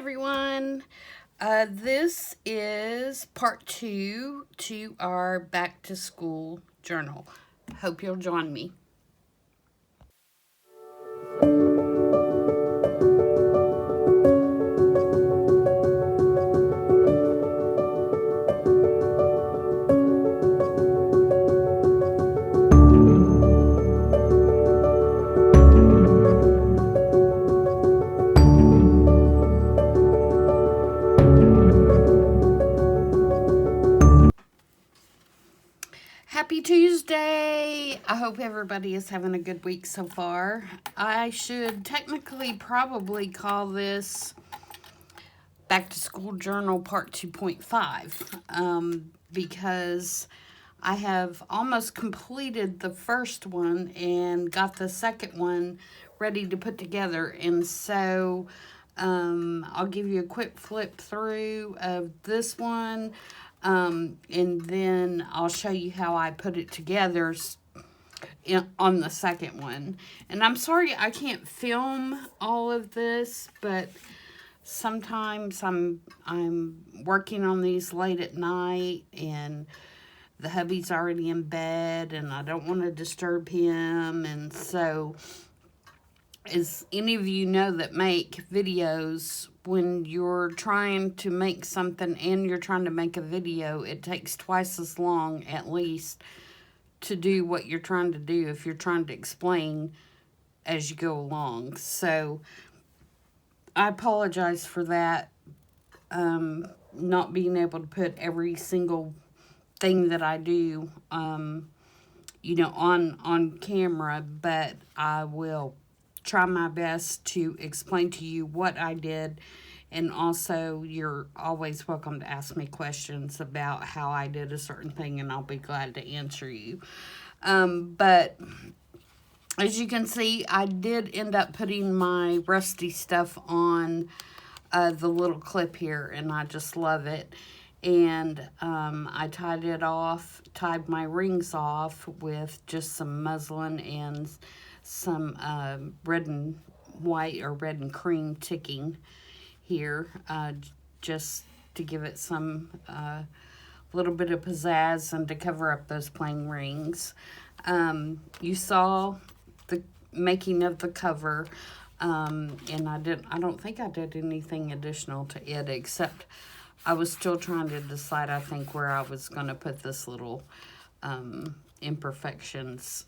everyone. This is part 2 to our back to school journal. Hope you'll join me. Happy Tuesday! I hope everybody is having a good week so far. I should technically probably call this Back to School Journal Part 2.5 because I have almost completed the first one and got the second one ready to put together. And so I'll give you a quick flip through of this one. And then I'll show you how I put it together on the second one. And I'm sorry I can't film all of this, but sometimes I'm working on these late at night and the hubby's already in bed and I don't want to disturb him. And so, as any of you know that make videos, when you're trying to make something and you're trying to make a video, it takes twice as long at least to do what you're trying to do if you're trying to explain as you go along. So I apologize for that, not being able to put every single thing that I do, on camera, but I will try my best to explain to you what I did. And also, you're always welcome to ask me questions about how I did a certain thing, and I'll be glad to answer you. But as you can see, I did end up putting my rusty stuff on the little clip here, and I just love it. And I tied my rings off with just some muslin and some red and white or red and cream ticking here, just to give it some little bit of pizzazz and to cover up those plain rings. You saw the making of the cover, and I don't think I did anything additional to it, except I was still trying to decide, I think, where I was going to put this little imperfections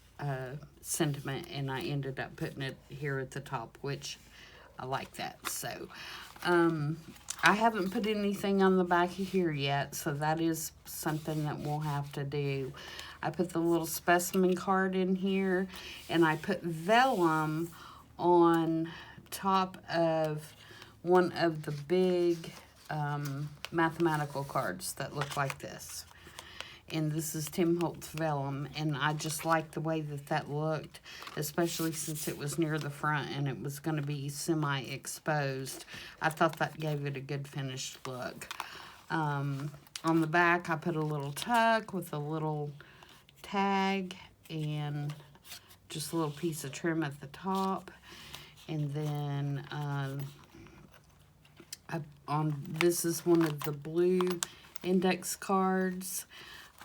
sentiment, and I ended up putting it here at the top, which I like that. So I haven't put anything on the back of here yet, so that is something that we'll have to do. I put the little specimen card in here, and I put vellum on top of one of the big mathematical cards that look like this. And this is Tim Holtz vellum, and I just like the way that looked, especially since it was near the front and it was going to be semi-exposed. I thought that gave it a good finished look. On the back, I put a little tuck with a little tag and just a little piece of trim at the top. And then this is one of the blue index cards.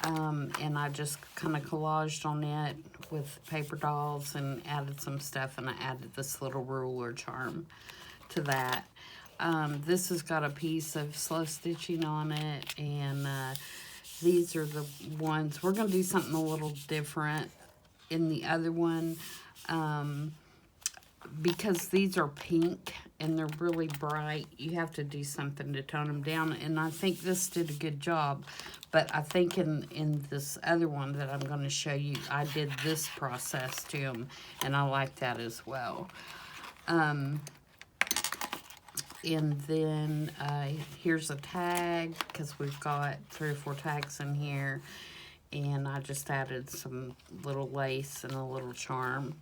And I just kind of collaged on it with paper dolls and added some stuff, and I added this little ruler charm to that. This has got a piece of slow stitching on it, and these are the ones. We're going to do something a little different in the other one, because these are pink and they're really bright. You have to do something to tone them down, and I think this did a good job. But I think in this other one that I'm going to show you, I did this process to them, and I like that as well. And then here's a tag, because we've got 3 or 4 tags in here, and I just added some little lace and a little charm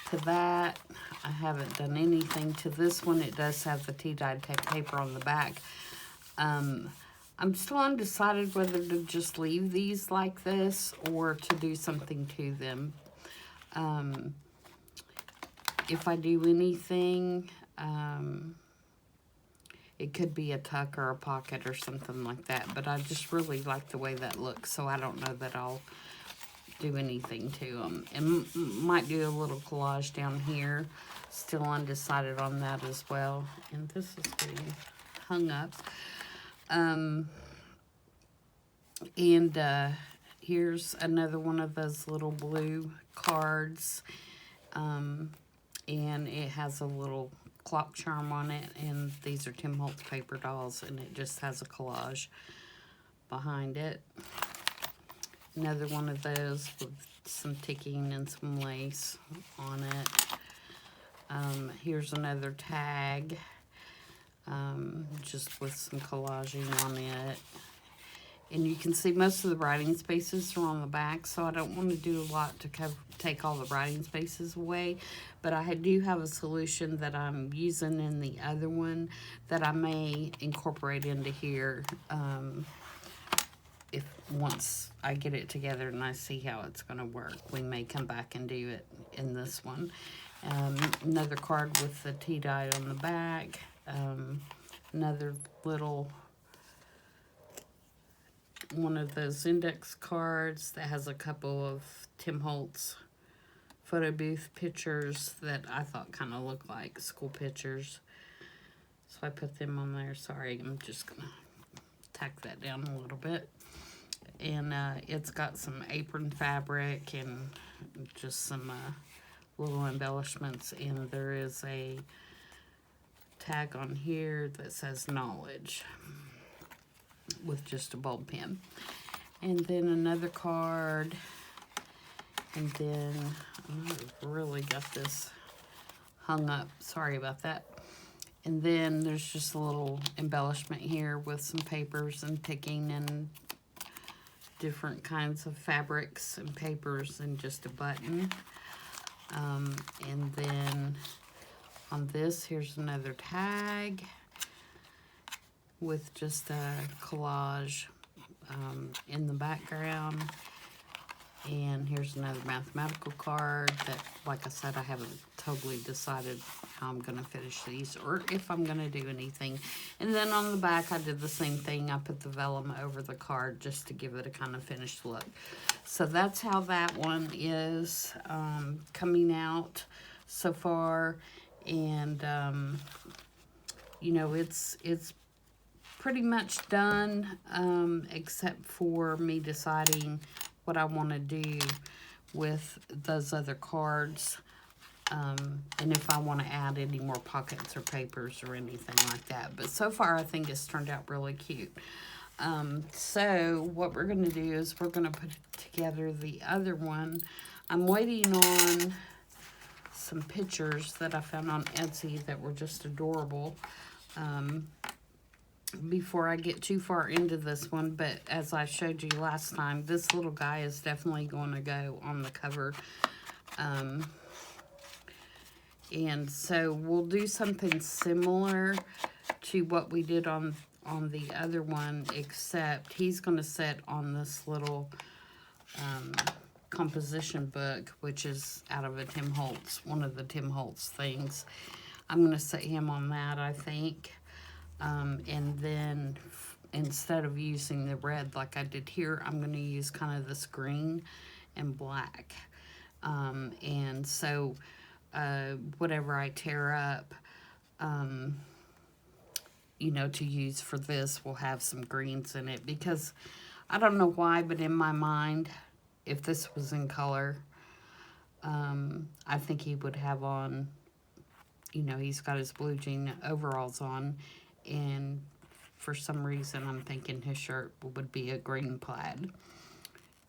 to that. I haven't done anything to this one. It does have the tea-dyed paper on the back. I'm still undecided whether to just leave these like this or to do something to them. If I do anything, It could be a tuck or a pocket or something like that, but I just really like the way that looks, so I don't know that I'll do anything to them. And might do a little collage down here. Still undecided on that as well. And this is getting hung up. Here's another one of those little blue cards. And it has a little clock charm on it. And these are Tim Holtz paper dolls. And it just has a collage behind it. Another one of those with some ticking and some lace on it. Here's another tag. Just with some collaging on it. And you can see most of the writing spaces are on the back, so I don't want to do a lot to take all the writing spaces away. But I do have a solution that I'm using in the other one that I may incorporate into here if once I get it together and I see how it's going to work. We may come back and do it in this one. Another card with the tea dye on the back. Another little one of those index cards that has a couple of Tim Holtz photo booth pictures that I thought kind of looked like school pictures. So I put them on there. Sorry, I'm just going to tack that down a little bit. And it's got some apron fabric and just some little embellishments. And there is a tag on here that says knowledge with just a bulb pen. And then another card. And then I really got this hung up. Sorry about that. And then there's just a little embellishment here with some papers and ticking and different kinds of fabrics and papers and just a button. And then on this, here's another tag with just a collage in the background. And here's another mathematical card that, like I said, I haven't totally decided how I'm going to finish these or if I'm going to do anything. And then on the back, I did the same thing. I put the vellum over the card just to give it a kind of finished look. So that's how that one is coming out so far. And, you know, it's pretty much done, except for me deciding what I want to do with those other cards, and if I want to add any more pockets or papers or anything like that. But so far, I think it's turned out really cute. So what we're going to do is we're going to put together the other one. I'm waiting on some pictures that I found on Etsy that were just adorable. Before I get too far into this one, but as I showed you last time, this little guy is definitely going to go on the cover. And so we'll do something similar to what we did on the other one, except he's going to sit on this little composition book, which is out of a Tim Holtz, one of the Tim Holtz things. I'm going to set him on that, I think. And then instead of using the red like I did here, I'm going to use kind of this green and black. And so whatever I tear up, you know, to use for this will have some greens in it. Because I don't know why, but in my mind, if this was in color, I think he would have on, you know, he's got his blue jean overalls on. And for some reason, I'm thinking his shirt would be a green plaid.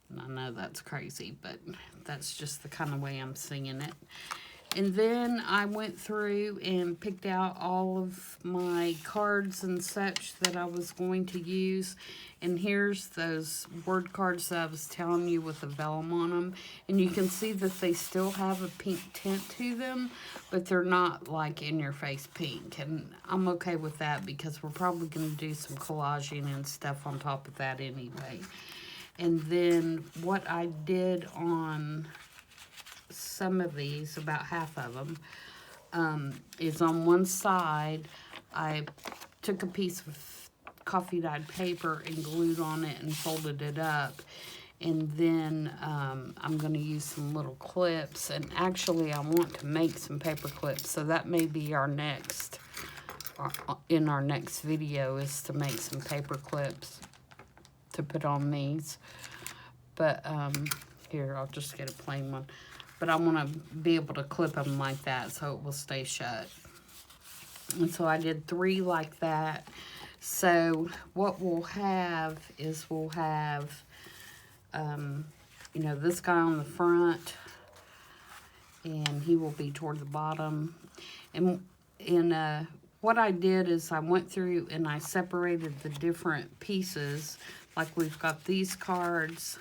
And I know that's crazy, but that's just the kind of way I'm seeing it. And then I went through and picked out all of my cards and such that I was going to use. And here's those word cards that I was telling you with the vellum on them. And you can see that they still have a pink tint to them, but they're not like in your face pink. And I'm okay with that because we're probably going to do some collaging and stuff on top of that anyway. And then what I did on some of these, about half of them, is on one side I took a piece of coffee dyed paper and glued on it and folded it up. And then I'm going to use some little clips. And actually, I want to make some paper clips. So that may be our next, in our next video, is to make some paper clips to put on these. But here, I'll just get a plain one. But I want to be able to clip them like that so it will stay shut. And so I did 3 like that. So what we'll have is we'll have, you know, this guy on the front, and he will be toward the bottom. And what I did is I went through and I separated the different pieces. Like we've got these cards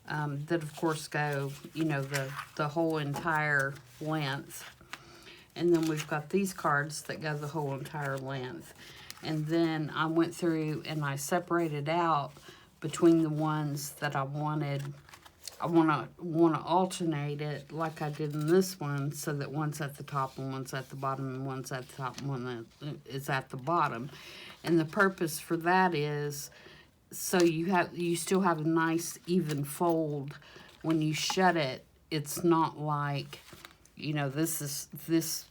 that of course go, you know, the whole entire length. And then we've got these cards that go the whole entire length. And then I went through and I separated out between the ones that I wanted. I want to alternate it like I did in this one, so that one's at the top and one's at the bottom, and one's at the top and one is at the bottom. And the purpose for that is so you still have a nice even fold when you shut it. It's not like, you know, this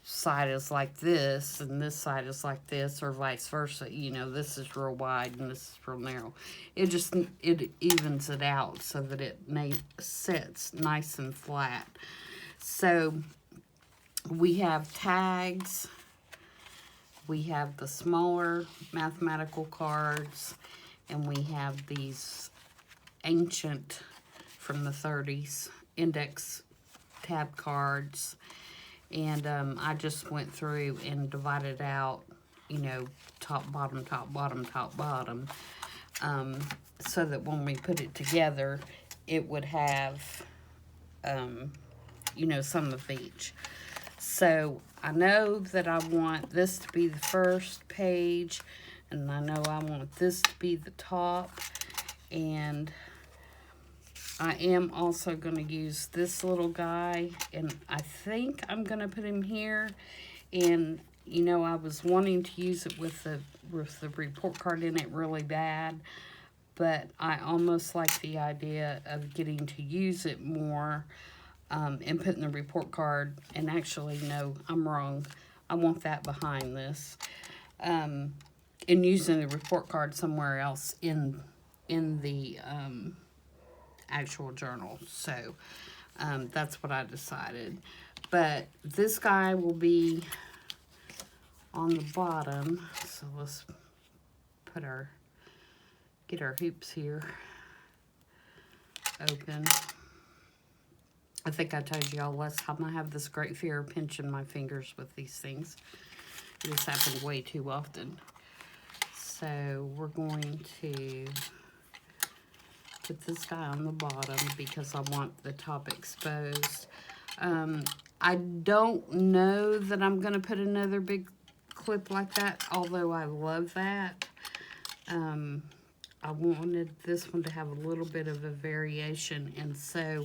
side is like this and this side is like this, or vice versa. You know, this is real wide and this is real narrow. It evens it out so that it sits nice and flat. So we have tags. We have the smaller mathematical cards, and we have these ancient from the 30s index tab cards. And I just went through and divided out, you know, top, bottom, top, bottom, top, bottom, so that when we put it together, it would have, you know, some of each. So I know that I want this to be the first page, and I know I want this to be the top, and I am also going to use this little guy, and I think I'm going to put him here. And, you know, I was wanting to use it with the report card in it really bad, but I almost like the idea of getting to use it more and putting the report card, and actually, no, I'm wrong. I want that behind this. And using the report card somewhere else in the actual journal. So that's what I decided. But this guy will be on the bottom. So let's get our hoops here open. I think I told y'all last time I have this great fear of pinching my fingers with these things. This happens way too often. So we're going to put this guy on the bottom because I want the top exposed. I don't know that I'm going to put another big clip like that, although I love that. I wanted this one to have a little bit of a variation, and so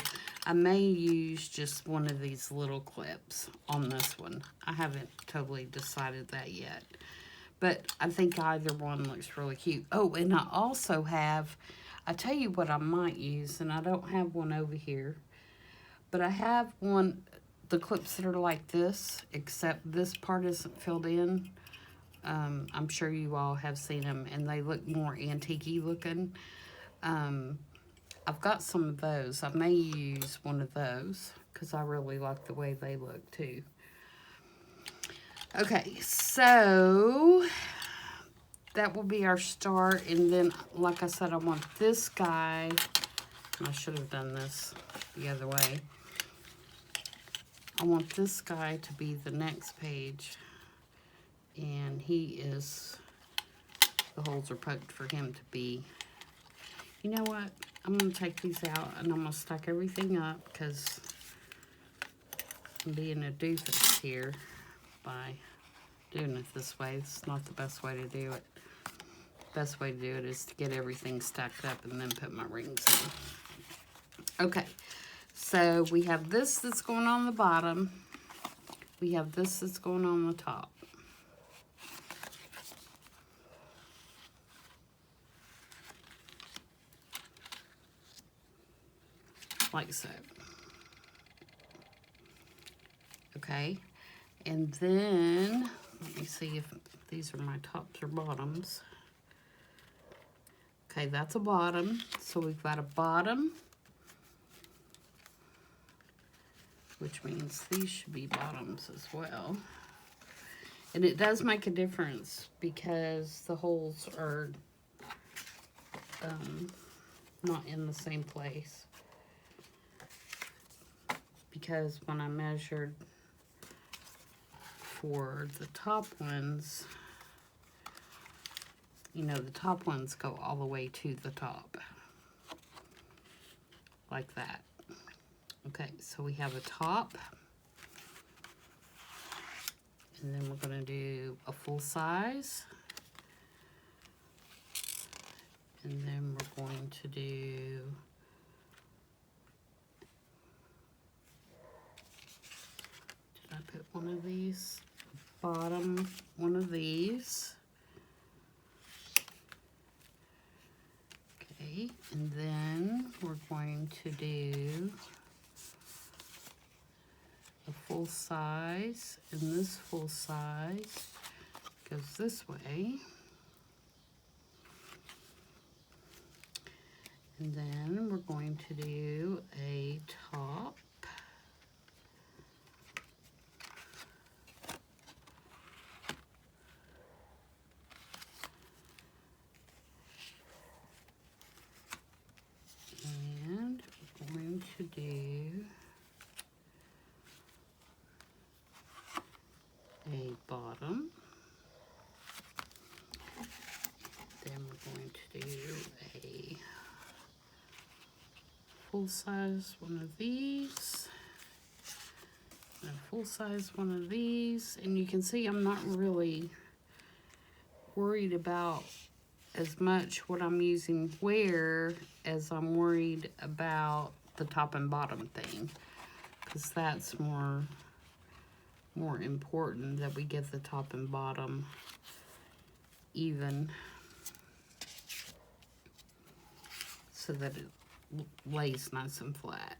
I may use just one of these little clips on this one. I haven't totally decided that yet, but I think either one looks really cute. Oh, and I also have, I tell you what I might use, and I don't have one over here, but I have one, the clips that are like this, except this part isn't filled in. I'm sure you all have seen them, and they look more antique-y looking. I've got some of those. I may use one of those because I really like the way they look too. Okay, so that will be our start, and then, like I said, I want this guy. I should have done this the other way. I want this guy to be the next page. And he is, the holes are poked for him to be. You know what? I'm going to take these out and I'm going to stack everything up because I'm being a doofus here by doing it this way. It's not the best way to do it. The best way to do it is to get everything stacked up and then put my rings in. Okay, so we have this that's going on the bottom. We have this that's going on the top. like so. Okay, and then let me see if these are my tops or bottoms. Okay, that's a bottom. So we've got a bottom, which means these should be bottoms as well. And it does make a difference because the holes are not in the same place. Because when I measured for the top ones, you know, the top ones go all the way to the top. Like that. Okay, so we have a top. And then we're going to do a full size. And then we're going to do did I put one of these? Bottom, one of these. Okay, and then we're going to do a full size, and this full size goes this way. And then we're going to do a top. And we're going to do a bottom. Then we're going to do a full size one of these, and a full size one of these. And you can see I'm not really worried about as much what I'm using where as I'm worried about the top and bottom thing, because that's more important that we get the top and bottom even so that it lays nice and flat.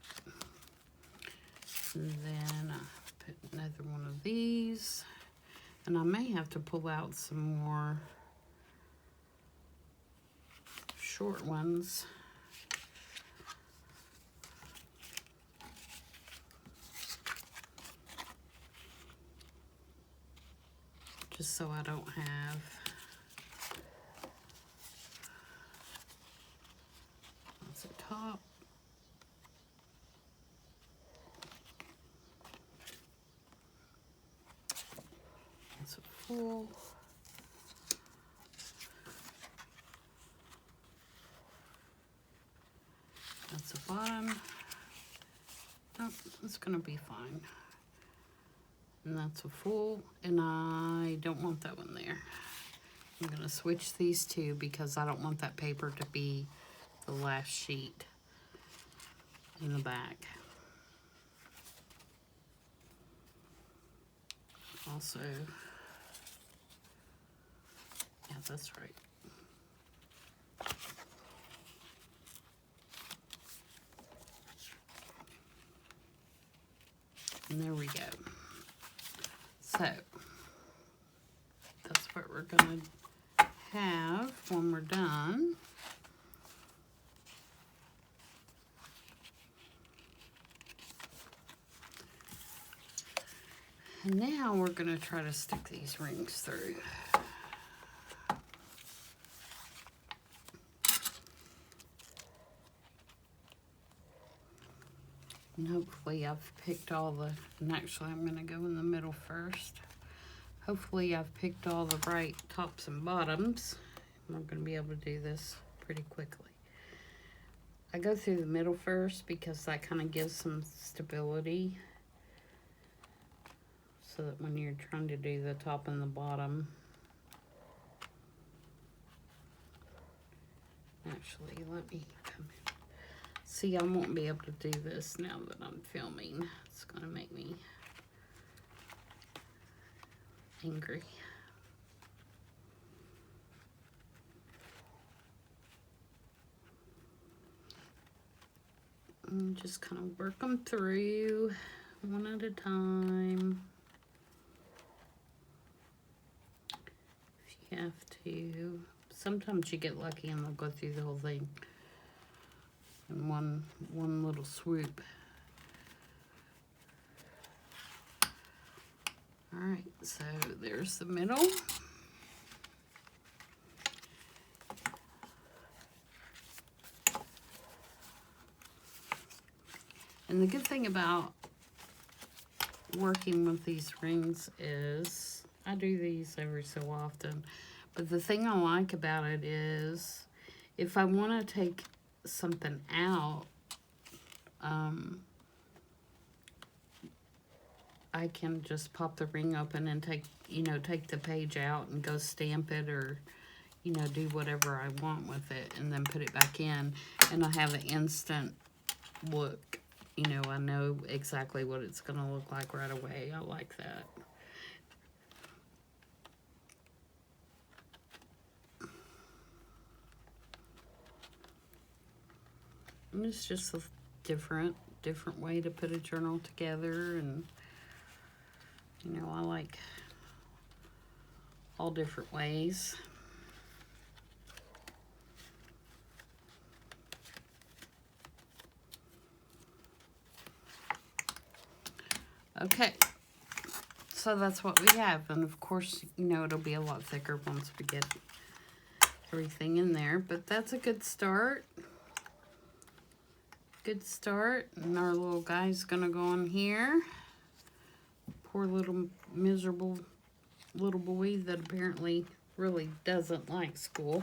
And then I put another one of these, and I may have to pull out some more short ones. Just so I don't have that's a top. That's a full. That's a bottom. Nope, it's gonna be fine. And that's a full, and I don't want that one there. I'm gonna switch these two because I don't want that paper to be the last sheet in the back. Also, yeah, that's right. And there we go. So, that's what we're going to have when we're done. And now we're going to try to stick these rings through. And hopefully I've picked all the, and actually I'm going to go in the middle first. Hopefully I've picked all the right tops and bottoms. I'm going to be able to do this pretty quickly. I go through the middle first because that kind of gives some stability. So that when you're trying to do the top and the bottom. Actually, let me come in. See, I won't be able to do this now that I'm filming. It's going to make me angry. And just kind of work them through one at a time. If you have to. Sometimes you get lucky and they'll go through the whole thing in one little swoop. Alright, so there's the middle. And the good thing about working with these rings is, I do these every so often, but the thing I like about it is, if I want to take something out, I can just pop the ring open and take the page out and go stamp it, or, do whatever I want with it, and then put it back in, and I have an instant look. I know exactly what it's going to look like right away. I like that. And it's just a different way to put a journal together, and I like all different ways. Okay, so that's what we have, and of course, it'll be a lot thicker once we get everything in there, but that's a good start. Good start, and our little guy's gonna go on here. Poor little miserable little boy that apparently really doesn't like school.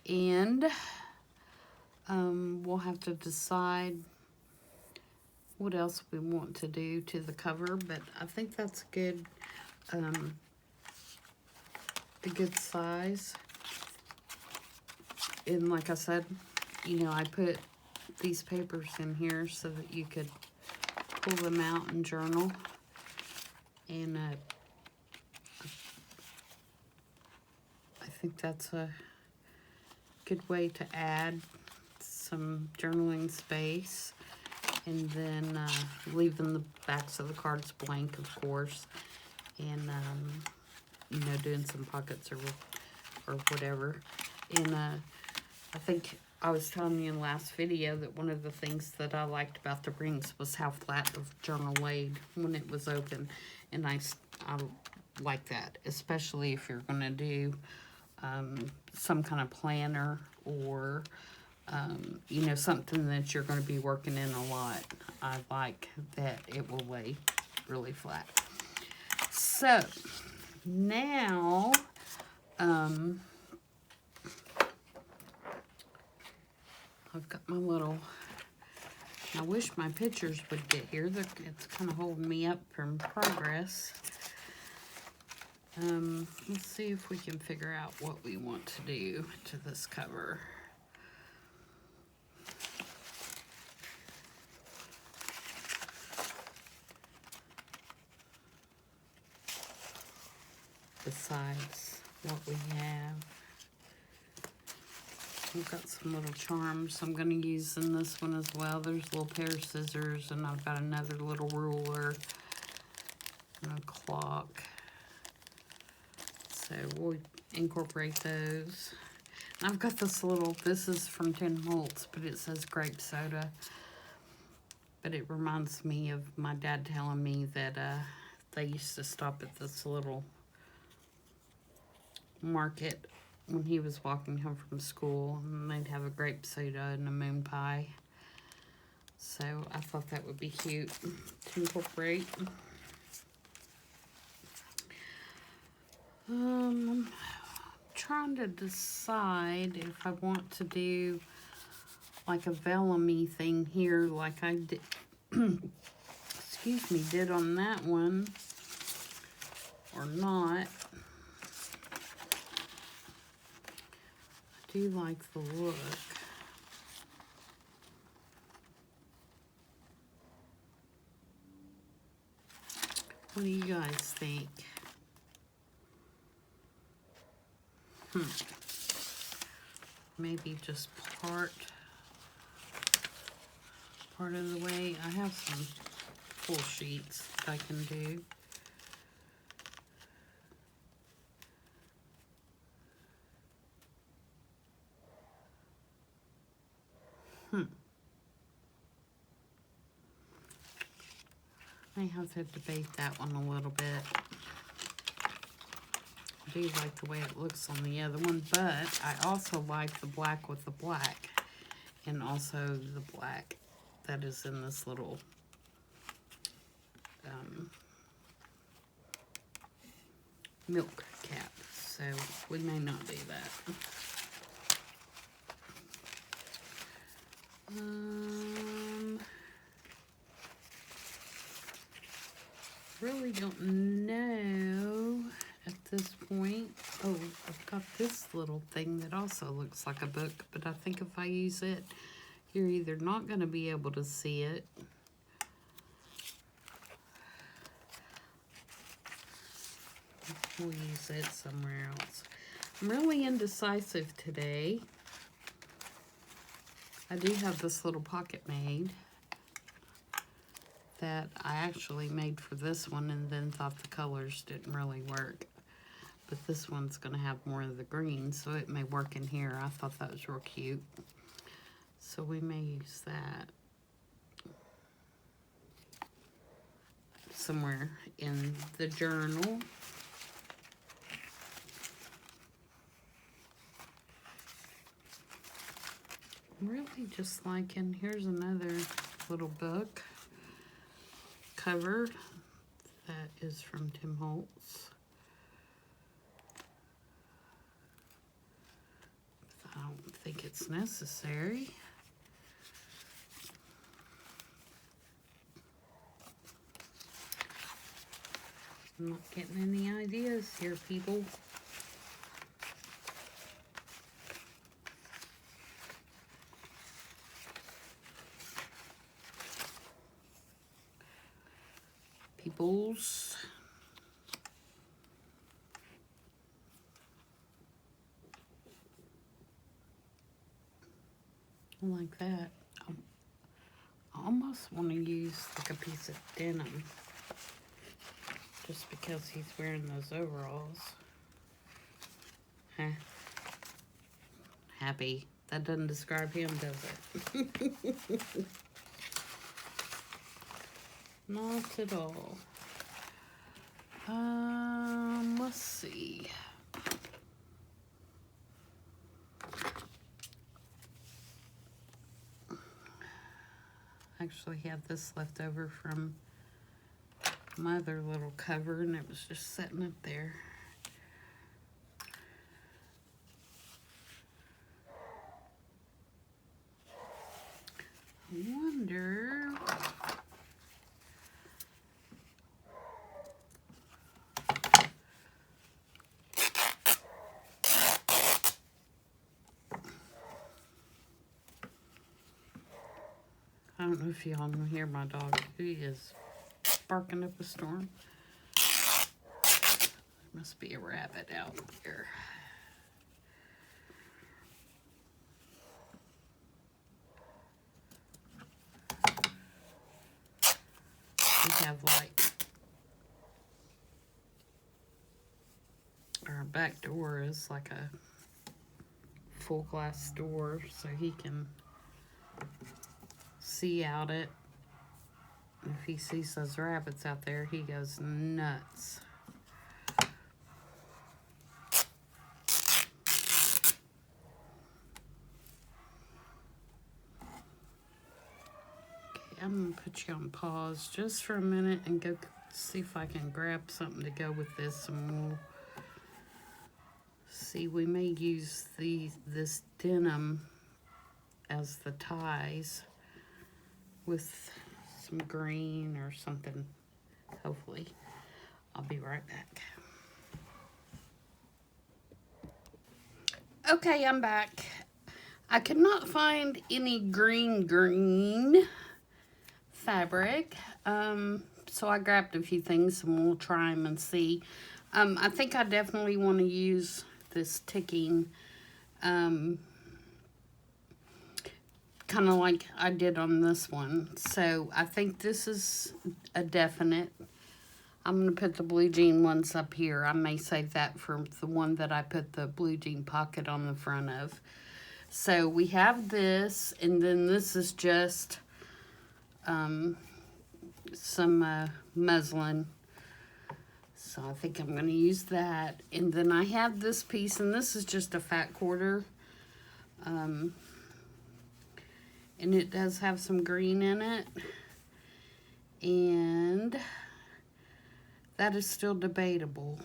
And we'll have to decide what else we want to do to the cover, but I think that's good, a good size. And like I said, I put these papers in here so that you could pull them out and journal. And I think that's a good way to add some journaling space. And then leaving the backs of the cards blank, of course. And, doing some pockets or whatever. And I think I was telling you in the last video that one of the things that I liked about the rings was how flat the journal laid when it was open. And I like that, especially if you're going to do some kind of planner, or something that you're going to be working in a lot. I like that it will lay really flat. So, now, I've got my little, I wish my pictures would get here. It's kind of holding me up from progress. Let's see if we can figure out what we want to do to this cover. Besides what we have. We've got some little charms I'm going to use in this one as well. There's a little pair of scissors, and I've got another little ruler and a clock. So we'll incorporate those. And I've got this is from Tin Holtz, but it says grape soda. But it reminds me of my dad telling me that they used to stop at this little market when he was walking home from school, and they'd have a grape soda and a moon pie. So I thought that would be cute to incorporate. I'm trying to decide if I want to do like a vellum-y thing here, like I did, did on that one, or not. I do like the look. What do you guys think? maybe just part of the way. I have some full sheets I can do. I have to debate that one a little bit. I do like the way it looks on the other one, but I also like the black with the black, and also the black that is in this little milk cap. So we may not do that. Really don't know at this point. Oh, I've got this little thing that also looks like a book, but I think if I use it, you're either not going to be able to see it, we'll use it somewhere else. I'm really indecisive today. I do have this little pocket made that I actually made for this one and then thought the colors didn't really work. But this one's going to have more of the green, so it may work in here. I thought that was real cute. So we may use that somewhere in the journal. I'm really just liking, here's another little book cover that is from Tim Holtz. I don't think it's necessary. I'm not getting any ideas here, people. Peoples. I like that. I almost want to use like a piece of denim, just because he's wearing those overalls. Huh. Happy. That doesn't describe him, does it? Not at all. Let's see. Actually had this left over from my other little cover, and it was just sitting up there. I wonder. I don't know if y'all can hear my dog. He is barking up a storm. There must be a rabbit out there. We have like our back door is like a full glass door, so he can see out it. If he sees those rabbits out there, he goes nuts. Okay, I'm gonna put you on pause just for a minute and go see if I can grab something to go with this, and we'll see. We may use this denim as the ties with some green or something, hopefully. I'll be right back. Okay, I'm back. I could not find any green fabric, so I grabbed a few things and we'll try them and see. I think I definitely want to use this ticking kind of like I did on this one. So I think this is a definite. I'm going to put the blue jean ones up here. I may save that for the one that I put the blue jean pocket on the front of. So we have this, and then this is just some muslin. So I think I'm going to use that. And then I have this piece, and this is just a fat quarter. And it does have some green in it. And that is still debatable.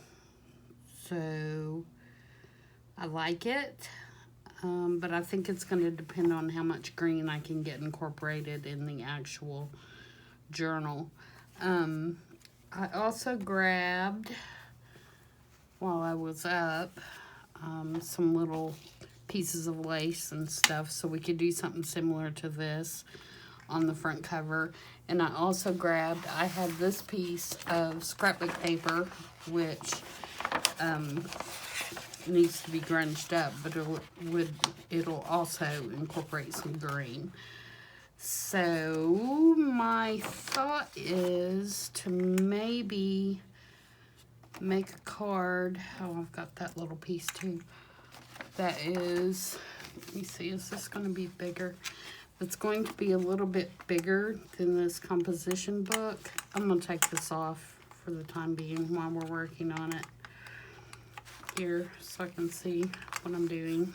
So I like it. But I think it's going to depend on how much green I can get incorporated in the actual journal. I also grabbed, while I was up, some little pieces of lace and stuff so we could do something similar to this on the front cover. And I also grabbed, I had this piece of scrapbook paper, which needs to be grunged up, but it'll also incorporate some green. So my thought is to maybe make a card. Oh, I've got that little piece too. That is, let me see, is this going to be bigger? It's going to be a little bit bigger than this composition book. I'm going to take this off for the time being while we're working on it here so I can see what I'm doing.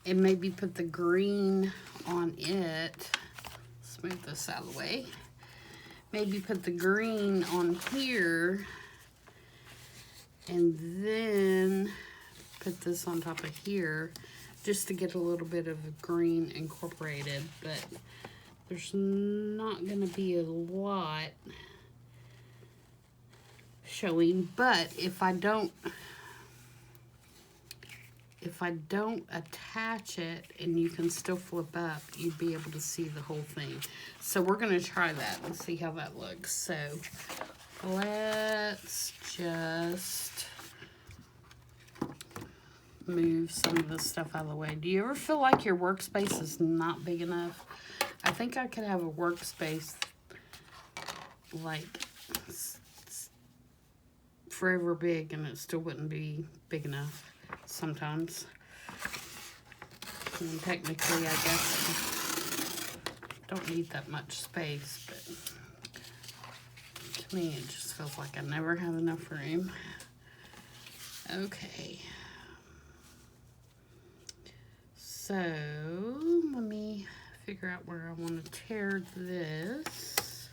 And maybe put the green on it. Let's move this out of the way. Maybe put the green on here and then put this on top of here just to get a little bit of green incorporated, but there's not going to be a lot showing. But if I don't attach it and you can still flip up, you'd be able to see the whole thing. So we're going to try that and see how that looks. So let's just move some of this stuff out of the way. Do you ever feel like your workspace is not big enough? I think I could have a workspace like forever big and it still wouldn't be big enough sometimes. And technically, I guess don't need that much space, but to me it just feels like I never have enough room. Okay. So let me figure out where I want to tear this.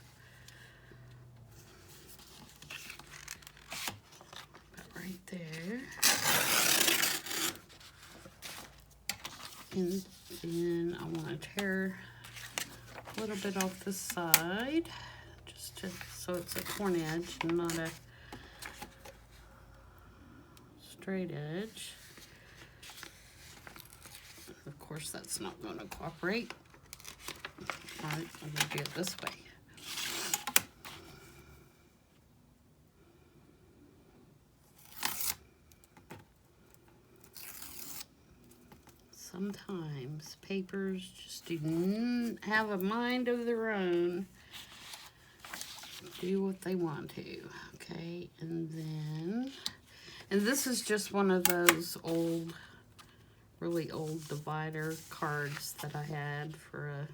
About right there. And then I want to tear a little bit off the side, just so it's a torn edge and not a straight edge. Of course, that's not going to cooperate. All right, I'm going to do it this way. Sometimes papers just do have a mind of their own. Do what they want to. Okay, and this is just one of those old, really old divider cards that I had for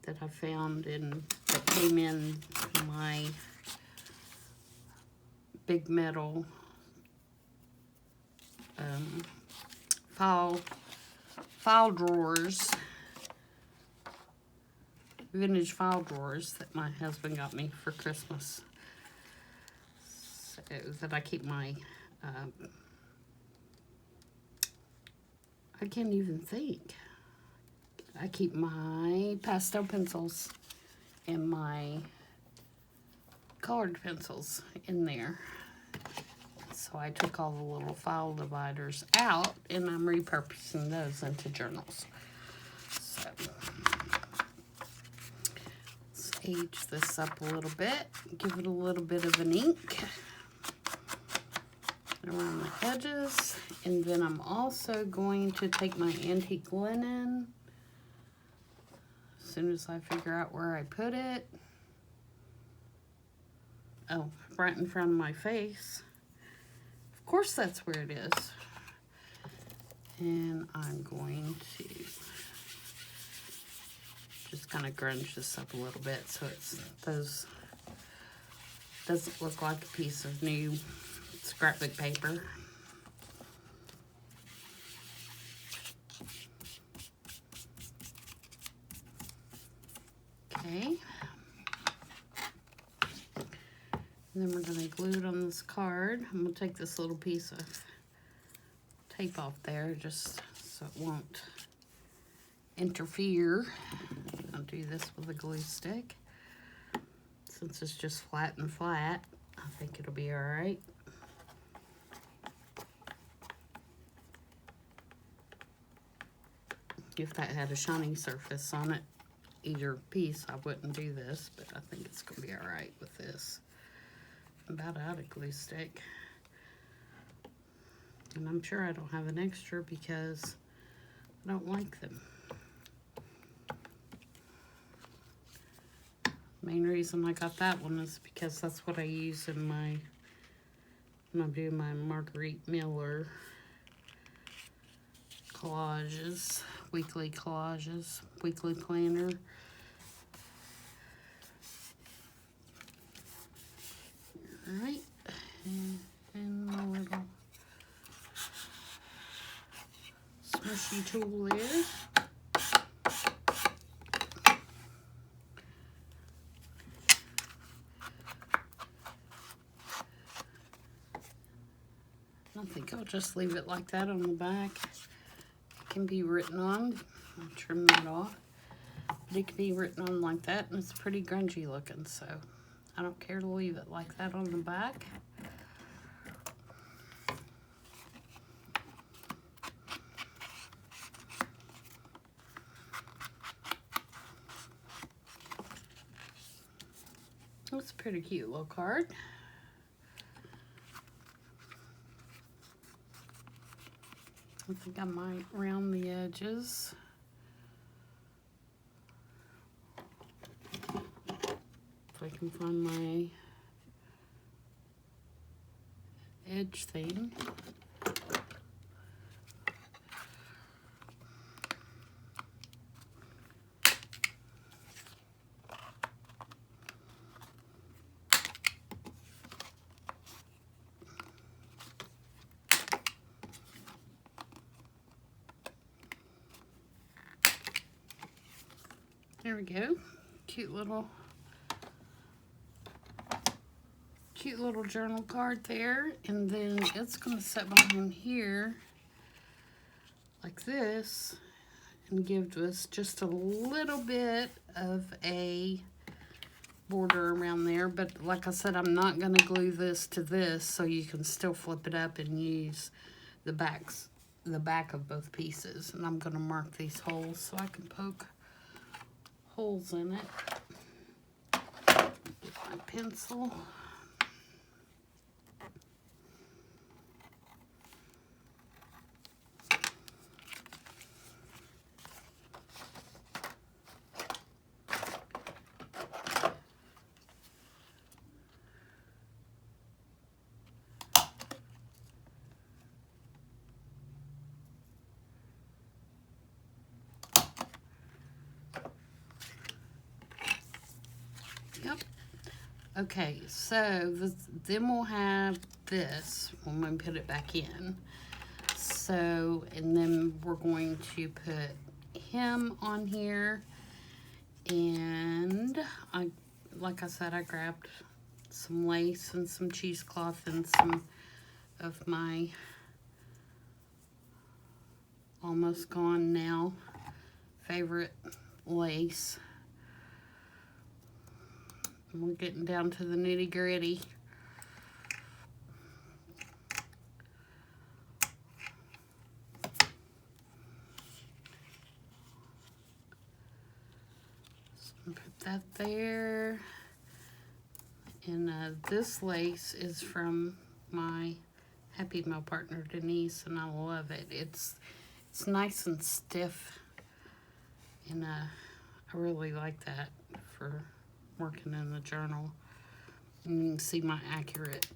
that I found that came in my big metal file drawers, vintage file drawers that my husband got me for Christmas. So that I keep my I can't even think. I keep my pastel pencils and my colored pencils in there. So I took all the little file dividers out and I'm repurposing those into journals. So let's age this up a little bit, give it a little bit of an ink. around the edges. And then I'm also going to take my antique linen as soon as I figure out where I put it. Oh, right in front of my face. Of course that's where it is. And I'm going to just kind of grunge this up a little bit so it's doesn't look like a piece of new scrapbook paper. Okay. And then we're going to glue it on this card. I'm going to take this little piece of tape off there just so it won't interfere. I'll do this with a glue stick. Since it's just flat and flat, I think it'll be all right. If that had a shiny surface on it, either piece, I wouldn't do this, but I think it's going to be all right with this. I'm about out of glue stick. And I'm sure I don't have an extra because I don't like them. Main reason I got that one is because that's what I use in my, when I'm doing my Marguerite Miller collages, weekly planner. Alright, and my little smushy tool there. I think I'll just leave it like that on the back. It can be written on. I'll trim that off. But it can be written on like that, and it's pretty grungy looking, so I don't care to leave it like that on the back. That's a pretty cute little card. I think I might round the edges. If I can find my edge thing. There we go. Cute little journal card there. And then it's going to sit behind here like this and give us just a little bit of a border around there. But like I said, I'm not going to glue this to this, so you can still flip it up and use the back of both pieces. And I'm going to mark these holes so I can poke holes in it. Get my pencil. Yep. Okay, so then we'll have this when we put it back in. So, and then we're going to put him on here. And like I said, I grabbed some lace and some cheesecloth and some of my almost gone now favorite lace. And we're getting down to the nitty gritty. So put that there. And this lace is from my Happy Mail partner Denise, and I love it. It's nice and stiff, and I really like that for working in the journal. And you can see my accurate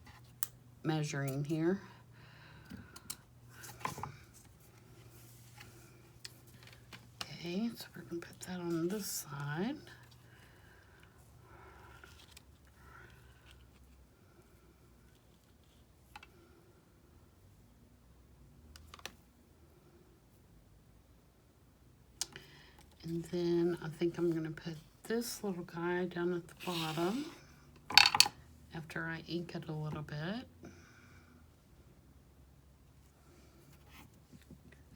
measuring here. Okay, so we're going to put that on this side. And then I think I'm going to put this little guy down at the bottom after I ink it a little bit.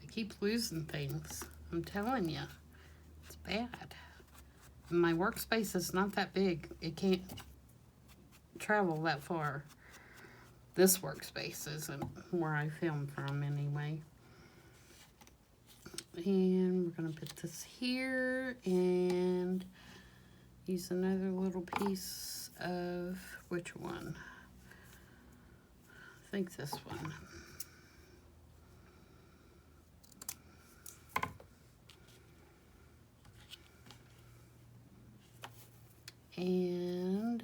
I keep losing things. I'm telling you, it's bad. And my workspace is not that big. It can't travel that far. This workspace isn't where I film from anyway. And we're going to put this here and use another little piece of, which one? I think this one. And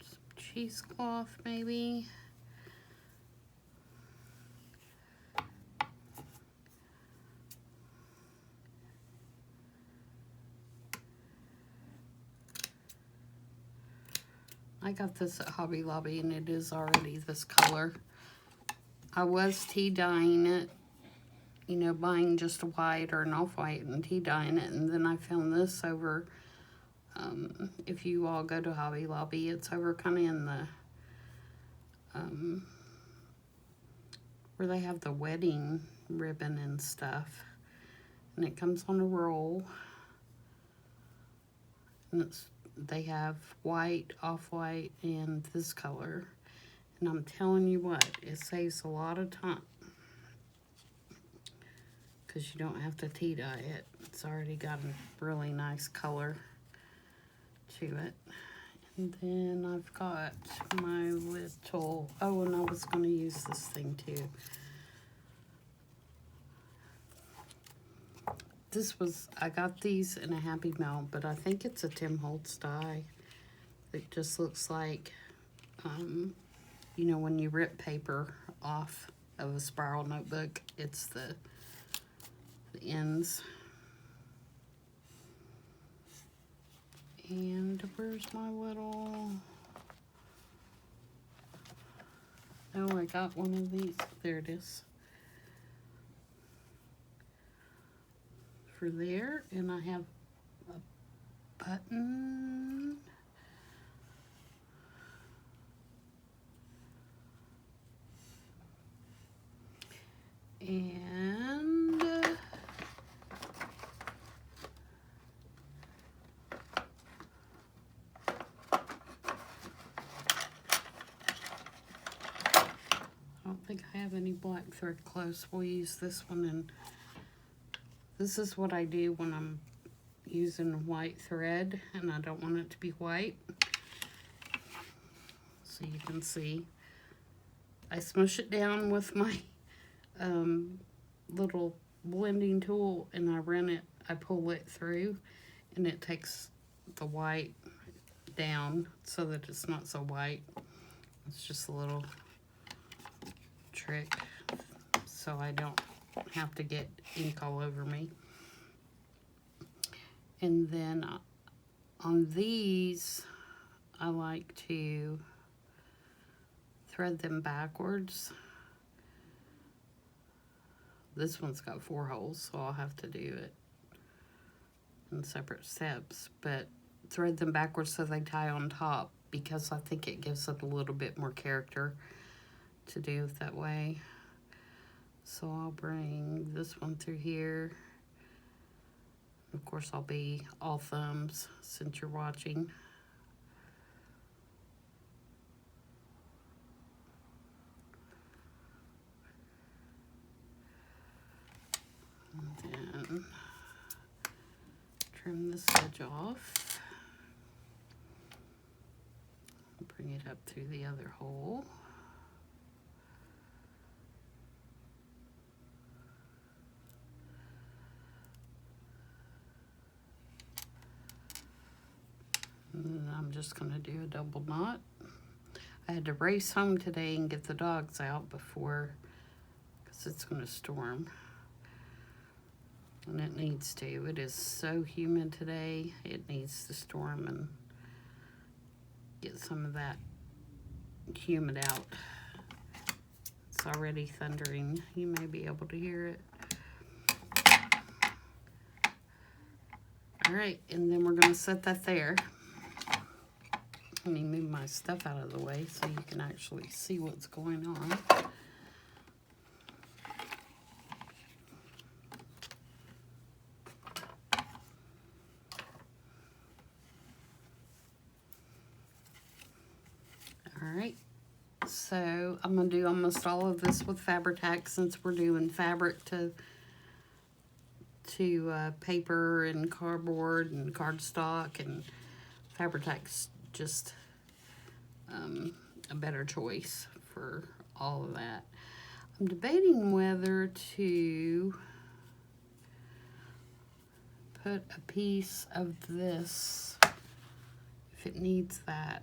some cheesecloth maybe. I got this at Hobby Lobby and it is already this color. I was tea dyeing it, you know, buying just a white or an off-white and tea dyeing it, and then I found this over, if you all go to Hobby Lobby, it's over kind of in the, where they have the wedding ribbon and stuff, and it comes on a roll, and they have white, off-white, and this color. And I'm telling you what, it saves a lot of time because you don't have to tea dye it. It's already got a really nice color to it. And then I've got my little, oh, and I was going to use this thing too. I got these in a Happy Mail, but I think it's a Tim Holtz die. It just looks like, you know, when you rip paper off of a spiral notebook, it's the ends. And where's my little, oh, I got one of these. There it is. For there, and I have a button. And I don't think I have any black thread close. We'll use this one, and this is what I do when I'm using white thread and I don't want it to be white. So you can see I smush it down with my little blending tool, and I pull it through, and it takes the white down so that it's not so white. It's just a little trick so I don't have to get ink all over me. And then on these, I like to thread them backwards. This one's got 4 holes, so I'll have to do it in separate steps, but thread them backwards so they tie on top, because I think it gives it a little bit more character to do it that way. So I'll bring this one through here. Of course, I'll be all thumbs since you're watching. And then trim this edge off. Bring it up through the other hole. And then I'm just going to do a double knot. I had to race home today and get the dogs out before, because it's going to storm. And it needs to. It is so humid today. It needs to storm and get some of that humid out. It's already thundering. You may be able to hear it. All right, and then we're going to set that there. Let me move my stuff out of the way so you can actually see what's going on. Alright, so I'm going to do almost all of this with Fabri-Tac since we're doing fabric to paper and cardboard and cardstock, and Fabri-Tac's just a better choice for all of that. I'm debating whether to put a piece of this, if it needs that.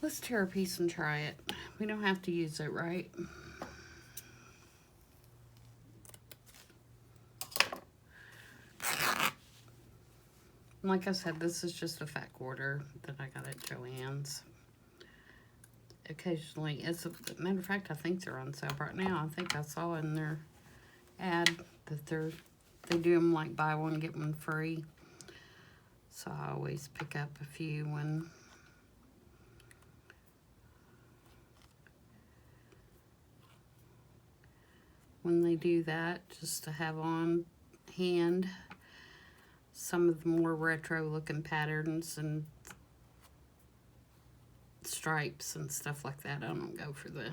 Let's tear a piece and try it. We don't have to use it, right? Like I said, this is just a fat quarter that I got at Joann's. Occasionally, as a matter of fact, I think they're on sale right now. I think I saw in their ad that they do them like buy one, get one free. So I always pick up a few when they do that, just to have on hand. Some of the more retro looking patterns and stripes and stuff like that. I don't go for the,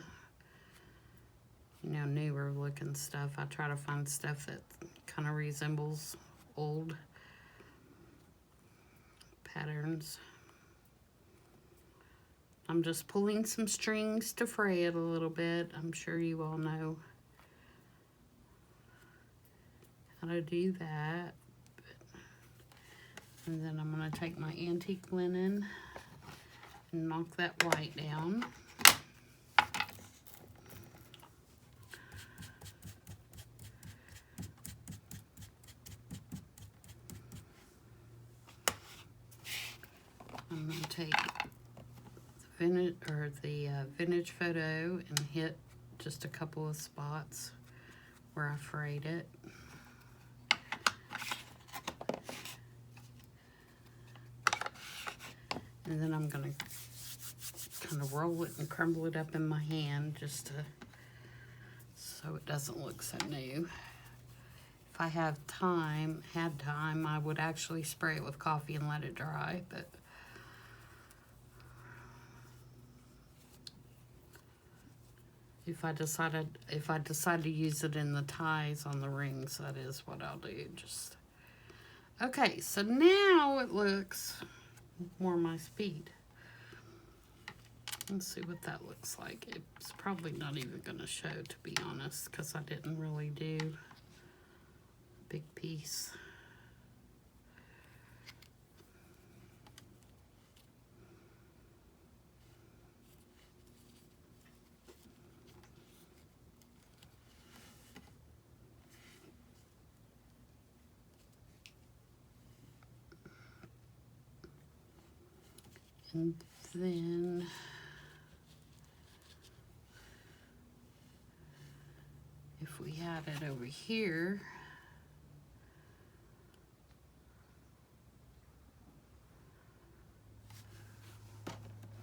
newer looking stuff. I try to find stuff that kind of resembles old patterns. I'm just pulling some strings to fray it a little bit. I'm sure you all know how to do that. And then I'm going to take my antique linen and knock that white down. I'm going to take the vintage photo and hit just a couple of spots where I frayed it. And then I'm going to kind of roll it and crumble it up in my hand just so it doesn't look so new. If I had time, I would actually spray it with coffee and let it dry, but if I decide to use it in the ties on the rings, that is what I'll do. Okay, so now it looks more my speed. Let's see what that looks like. It's probably not even going to show, to be honest, because I didn't really do a big piece. And then if we had it over here,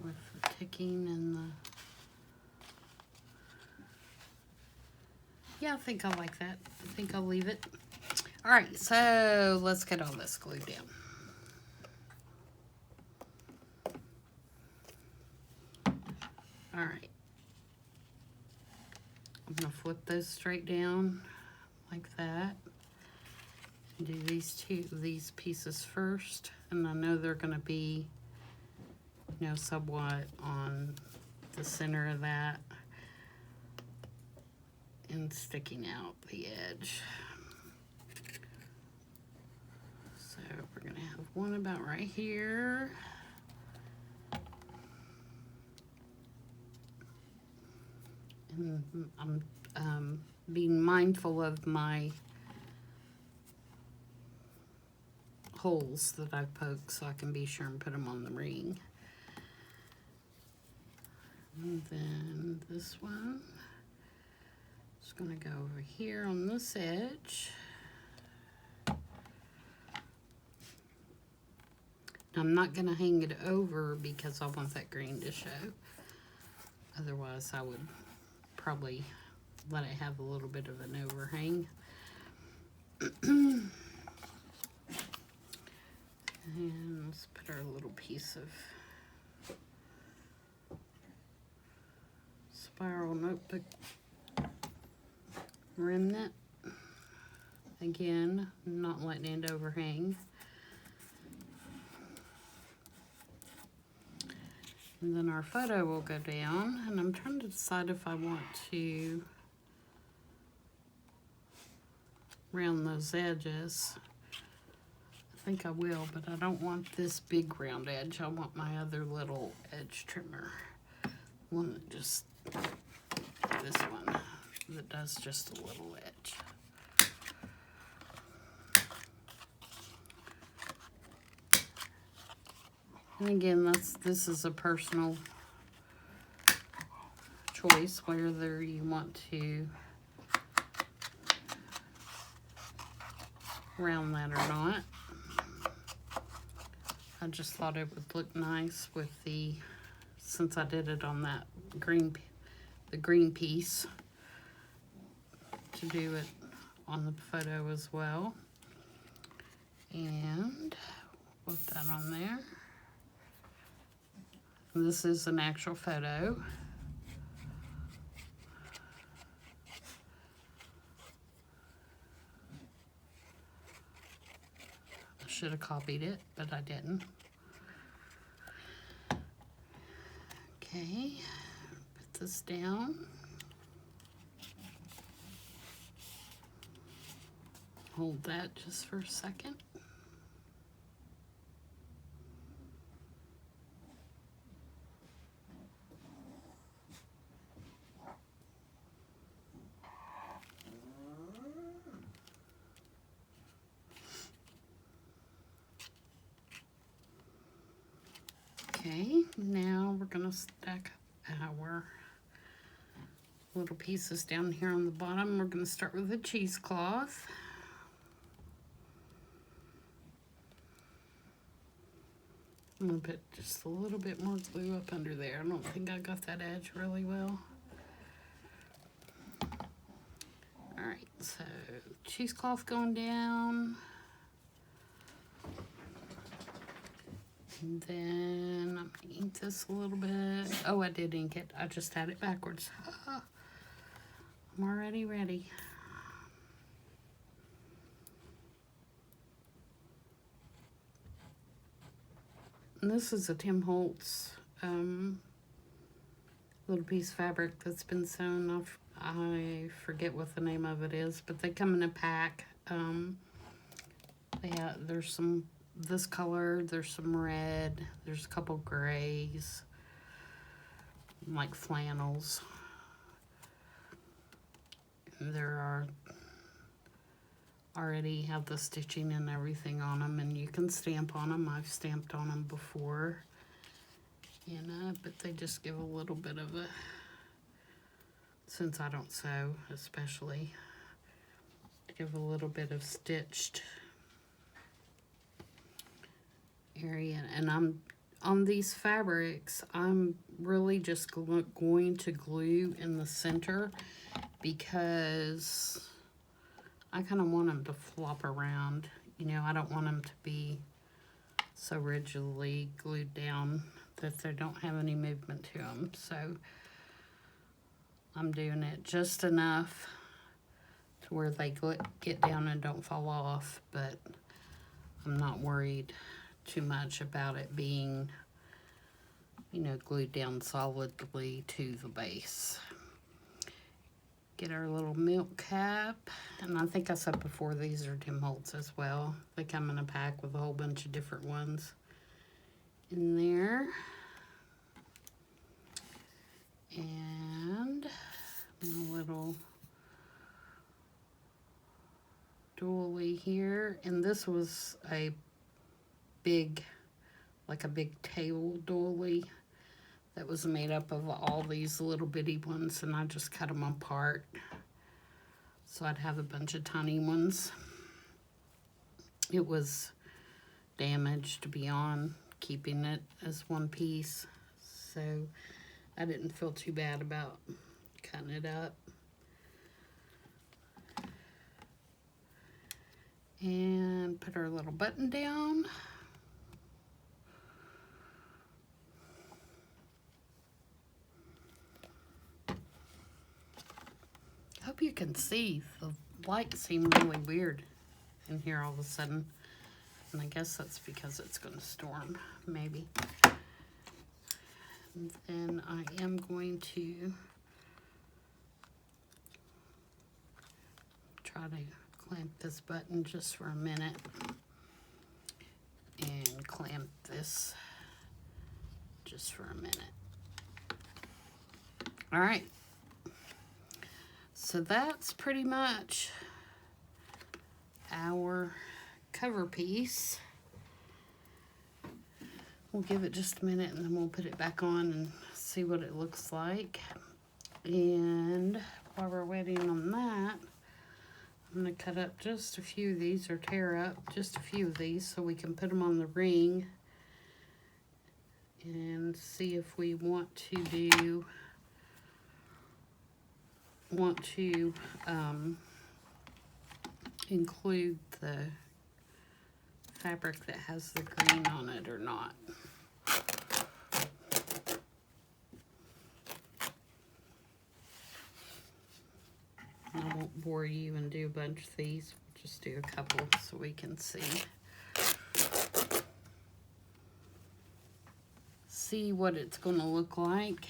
with the ticking and the, yeah, I think I like that. I think I'll leave it. All right, so let's get all this glued down. All right, I'm gonna flip those straight down like that. Do these pieces first, and I know they're going to be, you know, somewhat on the center of that and sticking out the edge. So we're going to have one about right here. And I'm being mindful of my holes that I've poked so I can be sure and put them on the ring. And then this one is going to go over here on this edge. I'm not going to hang it over because I want that green to show. Otherwise, I would probably let it have a little bit of an overhang. And let's put our little piece of spiral notebook remnant. Again, not letting it overhang. And then our photo will go down, and I'm trying to decide if I want to round those edges. I think I will, but I don't want this big round edge. I want my other little edge trimmer. One that just, this one, that does just a little edge. And again, this is a personal choice, whether you want to round that or not. I just thought it would look nice with the, since I did it on that the green piece, to do it on the photo as well. And put that on there. And this is an actual photo. I should have copied it, but I didn't. Okay, put this down. Hold that just for a second. Okay, now we're going to stack our little pieces down here on the bottom. We're going to start with the cheesecloth. I'm going to put just a little bit more glue up under there. I don't think I got that edge really well. Alright, so cheesecloth going down. And then I'm going to ink this a little bit. Oh, I did ink it. I just had it backwards. I'm already ready. And this is a Tim Holtz little piece of fabric that's been sewn off. I forget what the name of it is, but they come in a pack. There's some this color, there's some red, there's a couple grays, like flannels. And there are already have the stitching and everything on them, and you can stamp on them. I've stamped on them before, but they just give a little bit of a, since I don't sew especially, give a little bit of stitched area. And I'm on these fabrics, I'm really just going to glue in the center because I kind of want them to flop around. I don't want them to be so rigidly glued down that they don't have any movement to them. So I'm doing it just enough to where they get down and don't fall off, but I'm not worried too much about it being, you know, glued down solidly to the base. Get our little milk cap, and I think I said before these are Tim Holtz as well. They come in a pack with a whole bunch of different ones in there. And my little doily here, and this was a big, like a big tail doily that was made up of all these little bitty ones, and I just cut them apart so I'd have a bunch of tiny ones. It was damaged beyond keeping it as one piece, so I didn't feel too bad about cutting it up. And put our little button down. Hope you can see. The lights seem really weird in here all of a sudden. And I guess that's because it's going to storm, maybe. And then I am going to try to clamp this button just for a minute. And clamp this just for a minute. All right. So that's pretty much our cover piece. We'll give it just a minute and then we'll put it back on and see what it looks like. And while we're waiting on that, I'm going to cut up just a few of these, or tear up just a few of these so we can put them on the ring and see if we want to include the fabric that has the green on it or not. I won't bore you and do a bunch of these. We'll just do a couple so we can see what it's going to look like.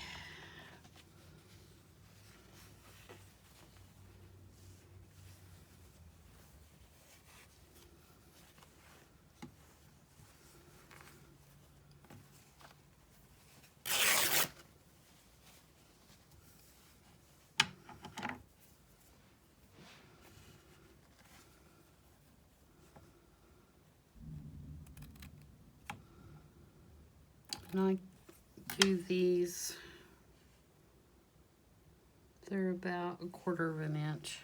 And I do these, they're about 1/4 of an inch.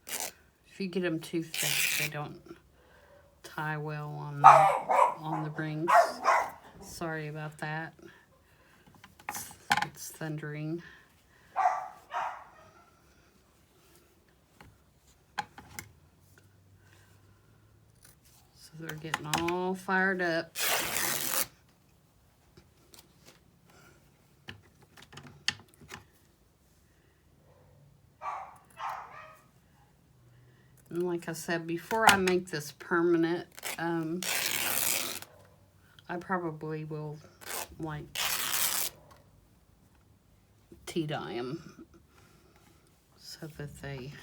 If you get them too thick, they don't tie well on the rings. Sorry about that. It's thundering. They're getting all fired up. And like I said, before I make this permanent, I probably will like tea dye them so that they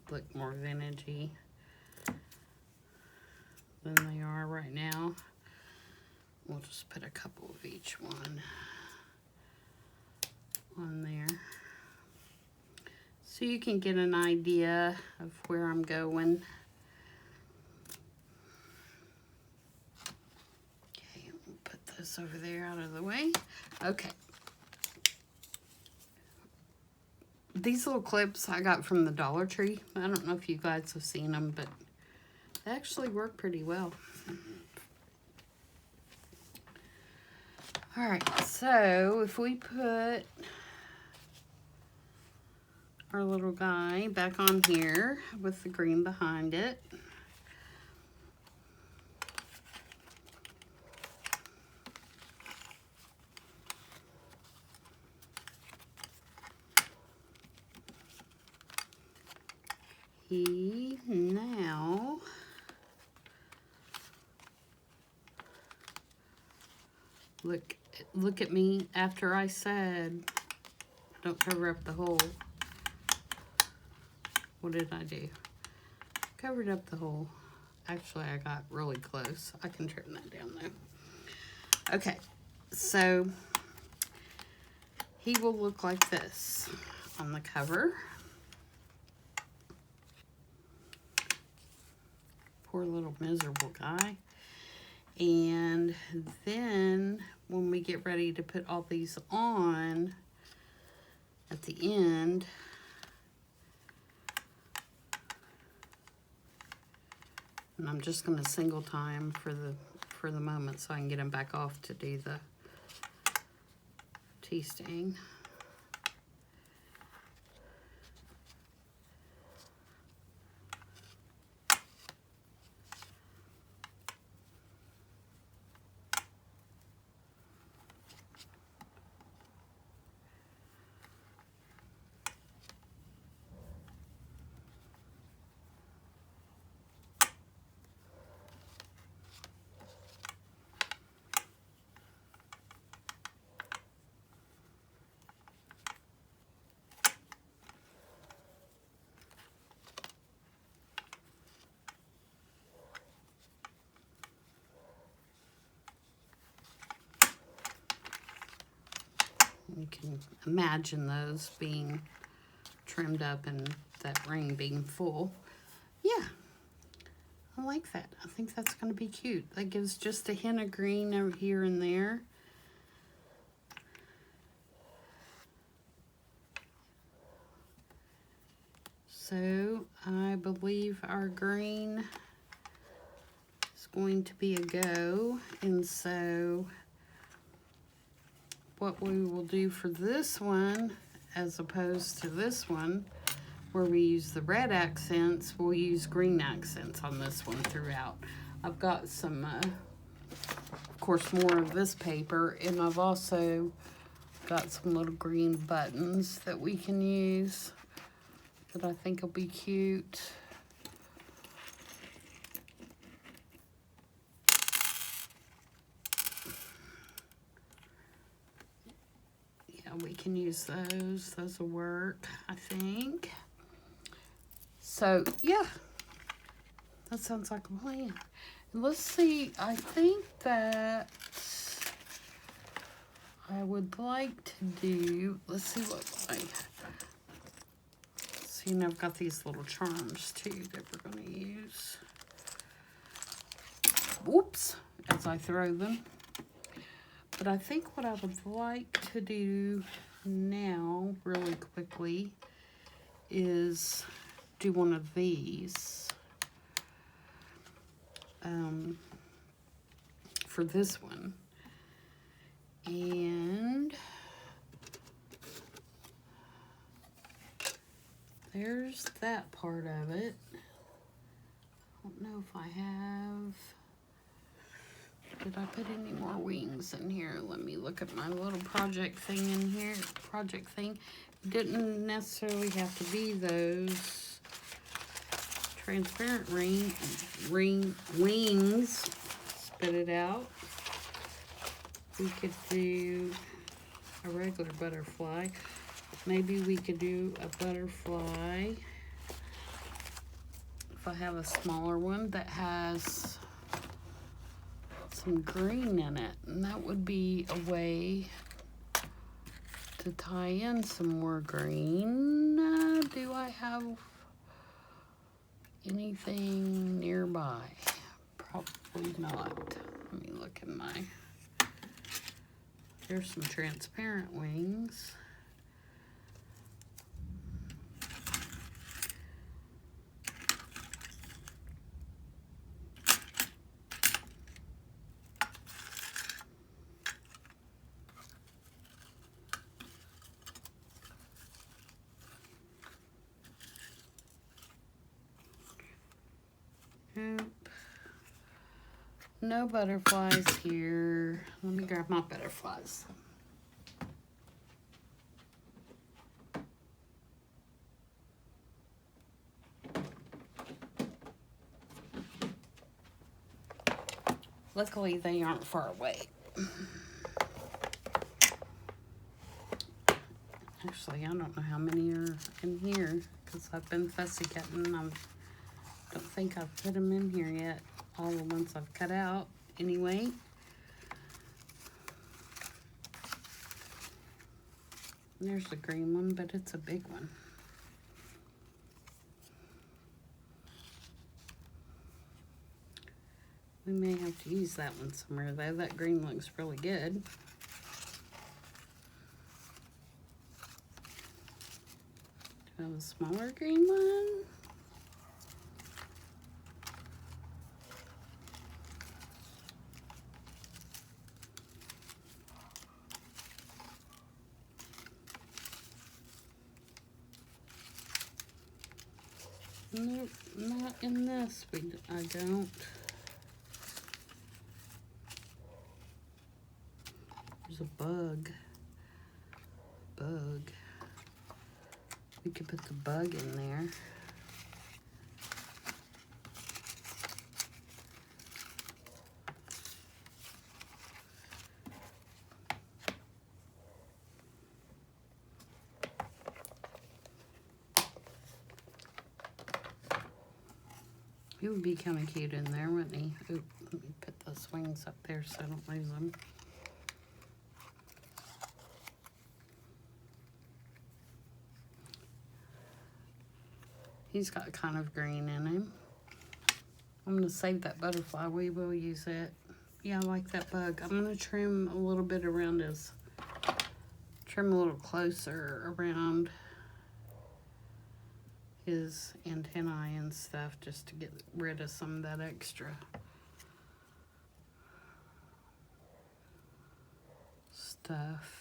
look more vintagey than they are right now. We'll just put a couple of each one on there so you can get an idea of where I'm going. Okay, we'll put this over there out of the way. Okay. These little clips I got from the Dollar Tree. I don't know if you guys have seen them, but they actually work pretty well. All right, so if we put our little guy back on here with the green behind it. now look at me after I said don't cover up the hole. What did I do? Covered up the hole. Actually, I got really close. I can trim that down though. Okay, so he will look like this on the cover. Poor little miserable guy. And then when we get ready to put all these on at the end, and I'm just going to single time for the moment so I can get them back off to do the tea stain. You can imagine those being trimmed up and that ring being full. Yeah, I like that. I think that's going to be cute. That gives just a hint of green over here and there. So I believe our green is going to be a go. And so what we will do for this one, as opposed to this one, where we use the red accents, we'll use green accents on this one throughout. I've got some, of course, more of this paper, and I've also got some little green buttons that we can use that I think will be cute. We can use those. Those will work, I think. So, yeah. That sounds like a plan. Let's see. I think that I would like to do... Let's see what I... See, and I've got these little charms, too, that we're going to use. Whoops. As I throw them. But I think what I would like to do now, really quickly, is do one of these for this one. And there's that part of it. I don't know if I have... Did I put any more wings in here? Let me look at my little project thing in here. Project thing. Didn't necessarily have to be those transparent wings. Spit it out. We could do a regular butterfly. Maybe we could do a butterfly. If I have a smaller one that has some green in it, and that would be a way to tie in some more green. Do I have anything nearby? Probably not. Let me look in my... There's some transparent wings. Nope. No butterflies here. Let me grab my butterflies. Luckily, they aren't far away. Actually, I don't know how many are in here because I've been fussy cutting. I don't think I've put them in here yet. All the ones I've cut out anyway. There's the green one, but it's a big one. We may have to use that one somewhere, though. That green looks really good. Do I have a smaller green one? Nope, not in this. I don't. There's a bug. We could put the bug in there. He would be kind of cute in there, wouldn't he? Oop, let me put those wings up there so I don't lose them. He's got kind of green in him. I'm going to save that butterfly. We will use it. Yeah, I like that bug. I'm going to trim a little bit around his... Trim a little closer around his antennae and stuff just to get rid of some of that extra stuff.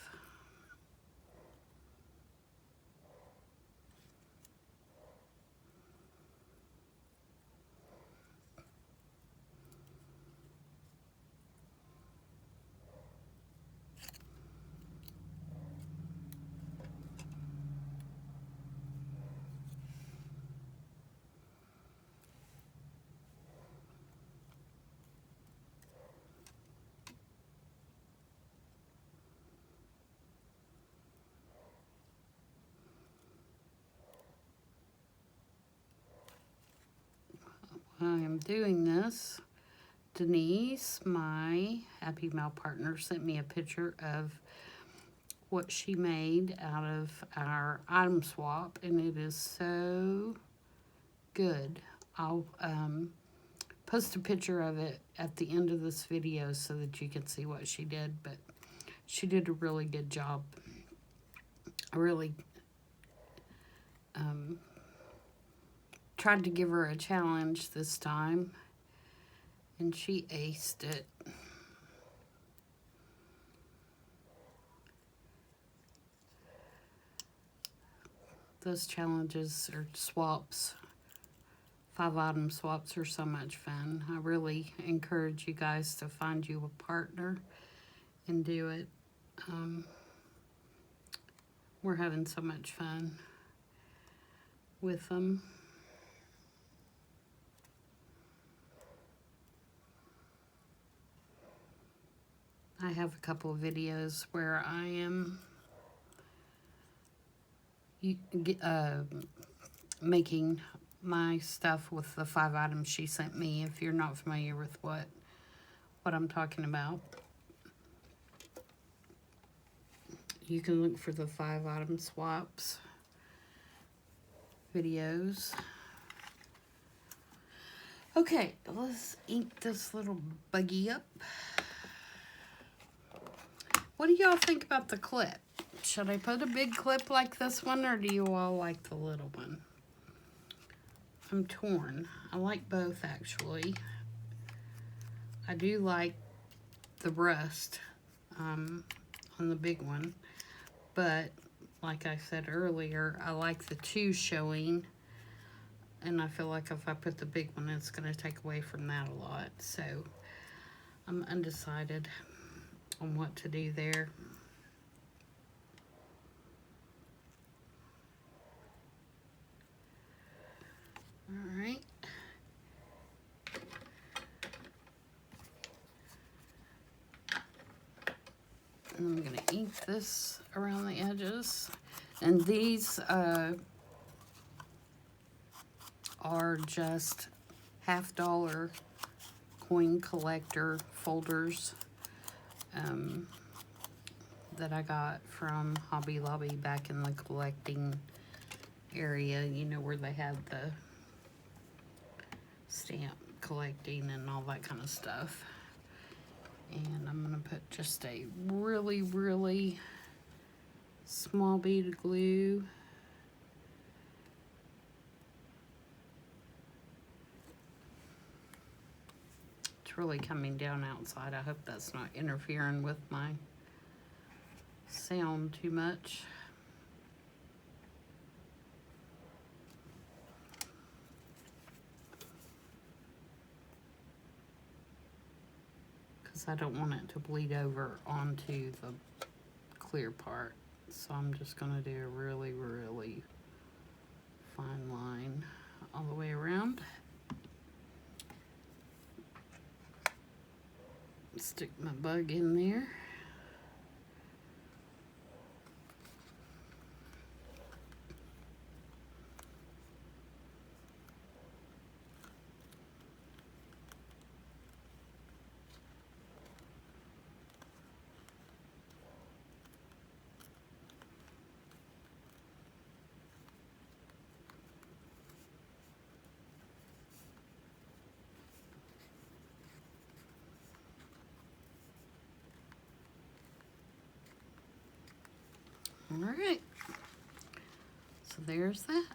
I am doing this. Denise, my Happy Mail partner, sent me a picture of what she made out of our item swap, and it is so good. I'll post a picture of it at the end of this video so that you can see what she did, but she did a really good job. I really tried to give her a challenge this time, and she aced it. Those challenges or swaps, 5-item swaps, are so much fun. I really encourage you guys to find you a partner and do it. We're having so much fun with them. I have a couple of videos where I am making my stuff with the 5 items she sent me, if you're not familiar with what I'm talking about. You can look for the 5-item swaps videos. Okay, let's ink this little buggy up. What do y'all think about the clip? Should I put a big clip like this one, or do you all like the little one? I'm torn. I like both, actually. I do like the rust on the big one, but like I said earlier, I like the 2 showing, and I feel like if I put the big one, it's going to take away from that a lot. So I'm undecided on what to do there. All right. And I'm going to ink this around the edges. And these are just $50 coin collector folders that I got from Hobby Lobby back in the collecting area, you know, where they had the stamp collecting and all that kind of stuff. And I'm going to put just a really, really small bead of glue. It's really coming down outside. I hope that's not interfering with my sound too much. Because I don't want it to bleed over onto the clear part. So I'm just going to do a really, really fine line all the way around. Stick my bug in there. Alright, so there's that.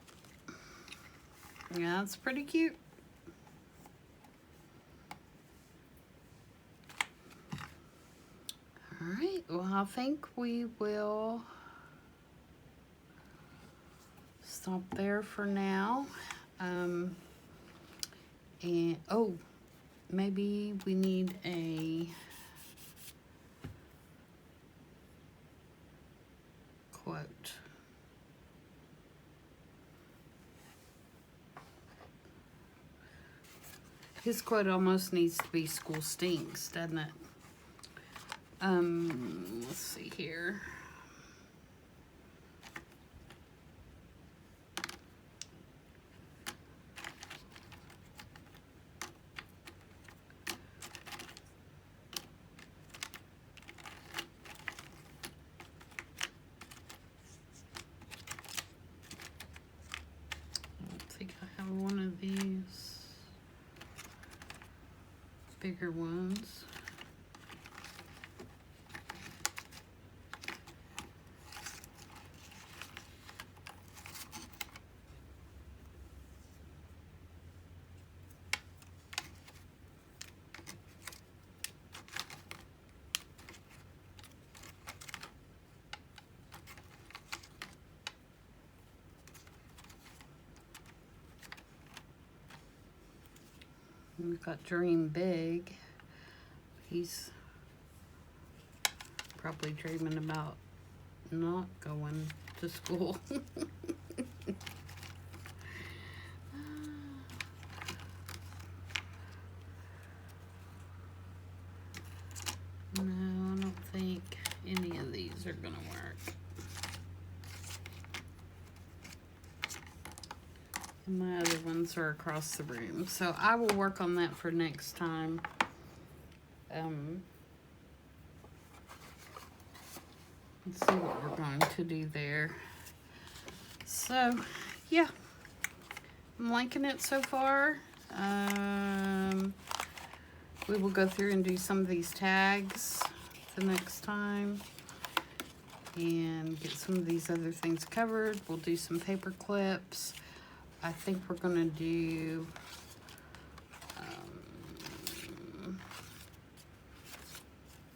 Yeah, it's pretty cute. Alright, well, I think we will stop there for now. And, oh, maybe we need a quote. His quote almost needs to be "School stinks," doesn't it? Let's see here. I don't think I have one of these bigger ones. We've got Dream Big. He's probably dreaming about not going to school. No, I don't think any of these are gonna work. And my other ones are across the room. So I will work on that for next time. Let's see what we're going to do there. So, yeah. I'm liking it so far. We will go through and do some of these tags the next time. And get some of these other things covered. We'll do some paper clips. I think we're going to do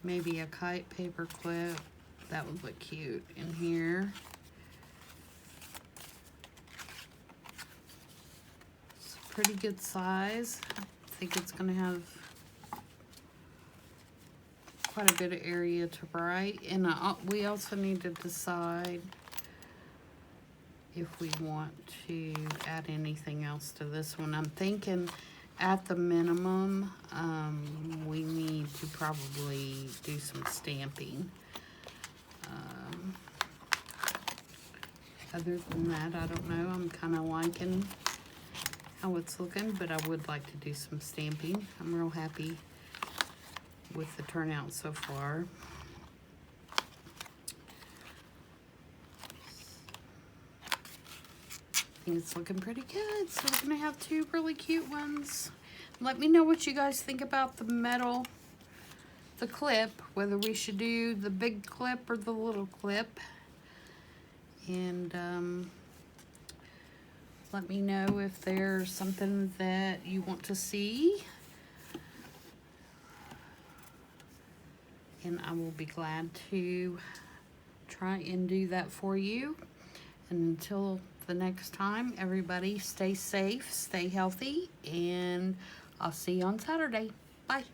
maybe a kite paper clip. That would look cute in here. It's a pretty good size. I think it's going to have quite a bit of area to write. And we also need to decide if we want to add anything else to this one. I'm thinking at the minimum, we need to probably do some stamping. Other than that, I don't know. I'm kind of liking how it's looking, but I would like to do some stamping. I'm real happy with the turnout so far. I think it's looking pretty good. So we're gonna have two really cute ones. Let me know what you guys think about the metal, the clip, whether we should do the big clip or the little clip. And let me know if there's something that you want to see. And I will be glad to try and do that for you. And until the next time, everybody stay safe, stay healthy, and I'll see you on Saturday. Bye.